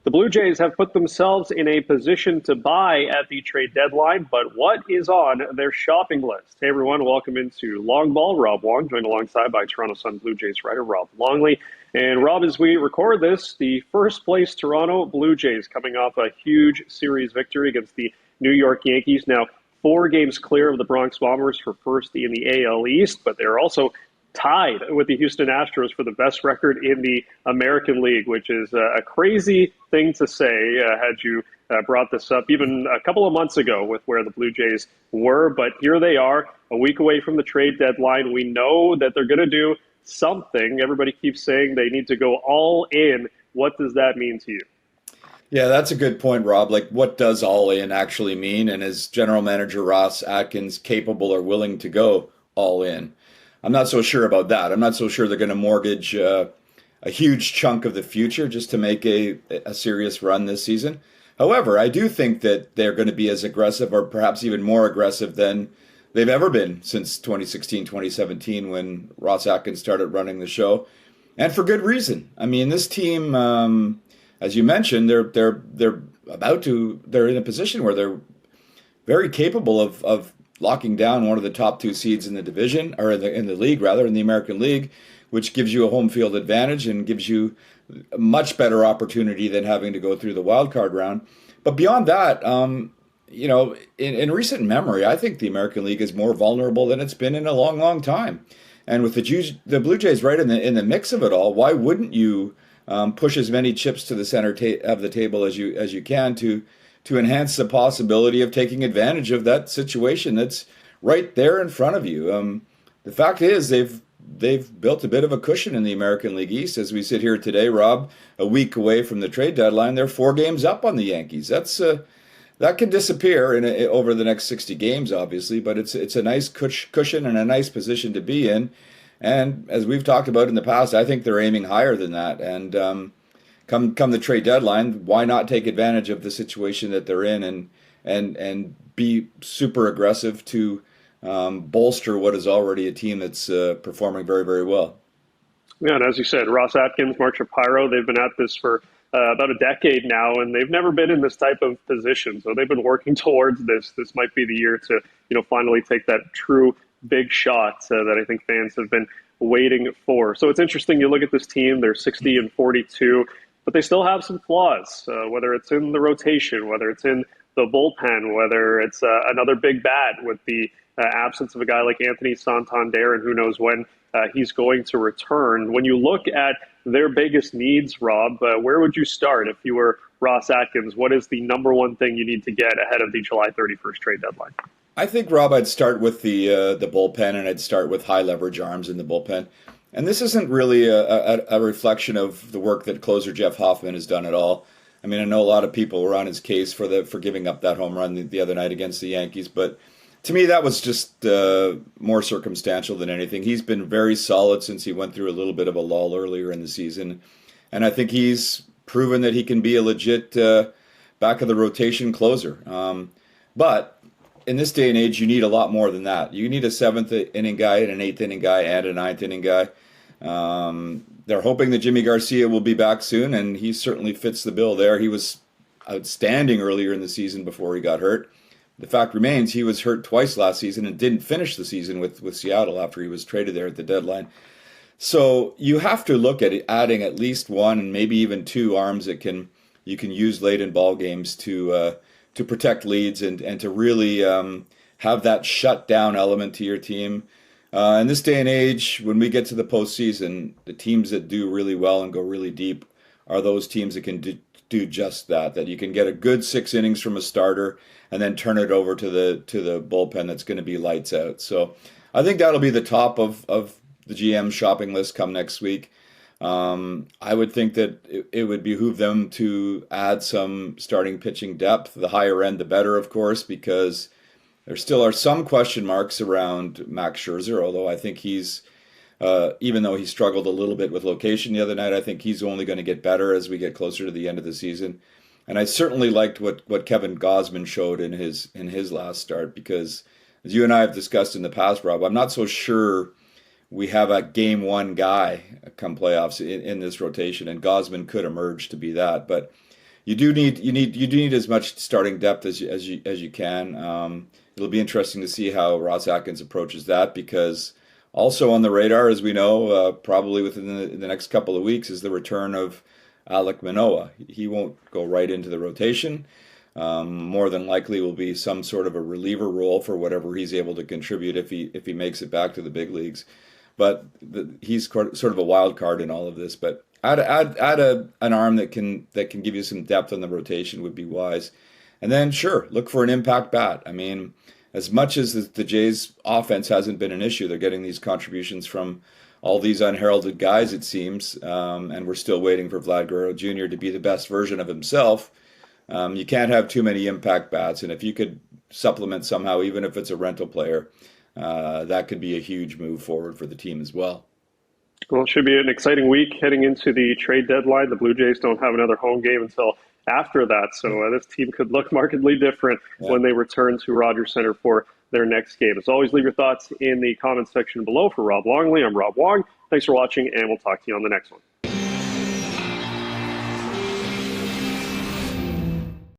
The Blue Jays have put themselves in a position to buy at the trade deadline, but what is on their shopping list? Hey everyone, welcome into Long Ball. Rob Wong, joined alongside by Toronto Sun Blue Jays writer Rob Longley. And Rob, as we record this, the first place Toronto Blue Jays coming off a huge series victory against the New York Yankees. Now, 4 games clear of the Bronx Bombers for first in the AL East, but they're also tied with the Houston Astros for the best record in the American League, which is a crazy thing to say had you brought this up even a couple of months ago with where the Blue Jays were. But here they are, a week away from the trade deadline. We know that they're going to do something. Everybody keeps saying they need to go all in. What does that mean to you? Yeah, that's a good point, Rob. Like, what does all in actually mean? And is general manager Ross Atkins capable or willing to go all in? I'm not so sure about that. I'm not so sure they're going to mortgage a huge chunk of the future just to make a serious run this season. However, I do think that they're going to be as aggressive or perhaps even more aggressive than they've ever been since 2016, 2017 when Ross Atkins started running the show. And for good reason. I mean, this team, as you mentioned, they're in a position where they're very capable of locking down one of the top 2 seeds in the division, or in the league rather, in the American League, which gives you a home field advantage and gives you a much better opportunity than having to go through the wild card round. But beyond that, in recent memory, I think the American League is more vulnerable than it's been in a long, long time. And with the Blue Jays right in the mix of it all, why wouldn't you push as many chips to the center of the table as you can to enhance the possibility of taking advantage of that situation that's right there in front of you. The fact is, they've built a bit of a cushion in the American League East as we sit here today, Rob, a week away from the trade deadline. They're 4 games up on the Yankees. That can disappear over the next 60 games, obviously, but it's a nice cushion and a nice position to be in. And as we've talked about in the past, I think they're aiming higher than that. And come the trade deadline, why not take advantage of the situation that they're in and be super aggressive to bolster what is already a team that's performing very, very well. Yeah, and as you said, Ross Atkins, Mark Shapiro, they've been at this for about a decade now, and they've never been in this type of position. So they've been working towards this. This might be the year to, finally take that true big shot that I think fans have been waiting for. So it's interesting. You look at this team; they're 60-42. But they still have some flaws, whether it's in the rotation, whether it's in the bullpen, whether it's another big bat with the absence of a guy like Anthony Santander, and who knows when he's going to return. When you look at their biggest needs, Rob, where would you start if you were Ross Atkins? What is the number one thing you need to get ahead of the July 31st trade deadline? I think, Rob, I'd start with the bullpen, and I'd start with high leverage arms in the bullpen. And this isn't really a reflection of the work that closer Jeff Hoffman has done at all. I mean, I know a lot of people were on his case for giving up that home run the other night against the Yankees, but to me that was just more circumstantial than anything. He's been very solid since he went through a little bit of a lull earlier in the season, and I think he's proven that he can be a legit back of the rotation closer. But in this day and age, you need a lot more than that. You need a 7th-inning guy and an 8th-inning guy and a 9th-inning guy. They're hoping that Jimmy Garcia will be back soon, and he certainly fits the bill there. He was outstanding earlier in the season before he got hurt. The fact remains he was hurt twice last season and didn't finish the season with Seattle after he was traded there at the deadline. So you have to look at adding at least 1 and maybe even 2 arms that you can use late in ball games to protect leads and to really have that shutdown element to your team. In this day and age, when we get to the postseason, the teams that do really well and go really deep are those teams that can do just that you can get a good 6 innings from a starter and then turn it over to the bullpen that's going to be lights out. So I think that'll be the top of the GM shopping list come next week. I would think that it would behoove them to add some starting pitching depth. The higher end, the better, of course, because there still are some question marks around Max Scherzer, although I think he's, even though he struggled a little bit with location the other night, I think he's only going to get better as we get closer to the end of the season. And I certainly liked what Kevin Gausman showed in his last start, because as you and I have discussed in the past, Rob, I'm not so sure we have a game 1 guy come playoffs in this rotation, and Gausman could emerge to be that. But you do need as much starting depth as you can. It'll be interesting to see how Ross Atkins approaches that, because also on the radar, as we know, probably within the next couple of weeks, is the return of Alec Manoah. He won't go right into the rotation. More than likely will be some sort of a reliever role for whatever he's able to contribute if he makes it back to the big leagues. But he's sort of a wild card in all of this. But an arm that can give you some depth on the rotation would be wise. And then sure, look for an impact bat. I mean, as much as the Jays' offense hasn't been an issue, they're getting these contributions from all these unheralded guys, it seems, and we're still waiting for Vlad Guerrero Jr. to be the best version of himself. You can't have too many impact bats, and if you could supplement somehow, even if it's a rental player, that could be a huge move forward for the team as well. Well, it should be an exciting week heading into the trade deadline. The Blue Jays don't have another home game until after that, so this team could look markedly different Yeah. when they return to Rogers Center for their next game. As always, leave your thoughts in the comments section below. For Rob Longley, I'm Rob Wong. Thanks for watching, and we'll talk to you on the next one.